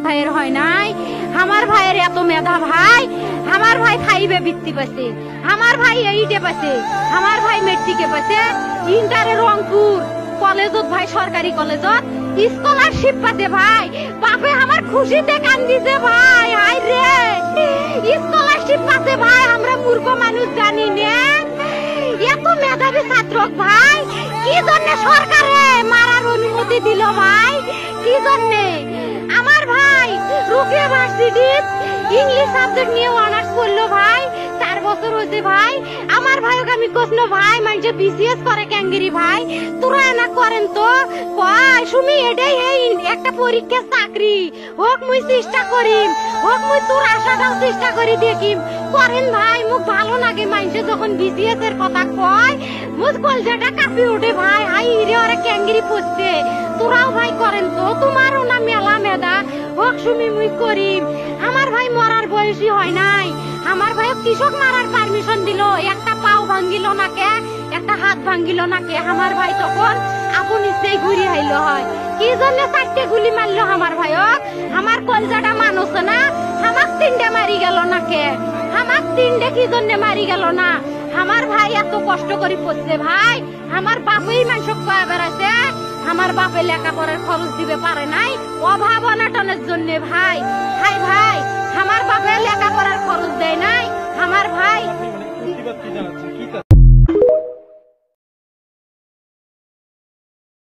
ভাইয়ের হয় নাই। আমার ভাইয়ের এত মেধা ভাই, আমার ভাই 5 বৃত্তি পাইছে, আমার ভাই 8 পাইছে, আমার ভাই মেট্রিকে পাইছে, ইন্টারে রংপুর কলেজত ভাই সরকারি কলেজত স্কলারশিপ পাতে ভাই। বাপে আমার খুশিতে কান্দিছে ভাই। হাই রে স্কলারশিপ পাতে ভাই, আমরা মূর্খ মানুষ জানি না এত মেধাবী ছাত্র ভাই কি জন্য সরকারে মারার অনুমতি দিল ভাই, কি জন্য? আমার ভাই রুকিয়া ভার্সিটি ইংলিশ সাবজেক্ট নিয়ে অনার্স করলো ভাই, 4 বছর হয়েছে ভাই। আমার ভাইকে আমি কইনো ভাই মানে বিসিএস করে ক্যাঙ্গেরি ভাই, তোরা না করেন তো কয় সুমি এটাই এই একটা পরীক্ষা চাকরি হোক, মুই চেষ্টা করিম, হোক মুই তোর আশাটাও চেষ্টা করি দেখিম করেন ভাই। মুখ ভালো লাগে মানুষে যখন বিসিএস এর কথা কয়, মুখ কলজাটা কাঁপি ওঠে ভাই। হাই রে ওরা ক্যাঙ্গেরি পড়ছে, তোরাও ভাই করেন তো, তোমারও না মেলা মেধা, হোক সুমি মুই করিম। আমার ভাই মরার বয়সী হয় নাই, আমার ভাই কৃষক মারার পারমিশন দিল, একটা পাও ভাঙ্গিল না কে, একটা হাত ভাঙ্গিল না কে। আমার ভাই তখন আপন ইচ্ছেই ঘুরি আইল হয়, কি জন্য 4টে গুলি মারলো আমার ভাইক? আমার কলজাটা মানুষ না, আমাক 3টে মারি গেল না কে? আমাক 3টে কি জন্য মারি গেল না? আমার ভাই এত কষ্ট করে পড়ছে ভাই, আমার বাপেই মানুষ কয়া বেড়াইছে, আমার বাপে লেখাপড়ার খরচ দিবে পারে নাই অভাব অনাটনের জন্য ভাই। হাই ভাই আমার বাপে লেখাপড়ার খরচ দেয় নাই, আমার ভাই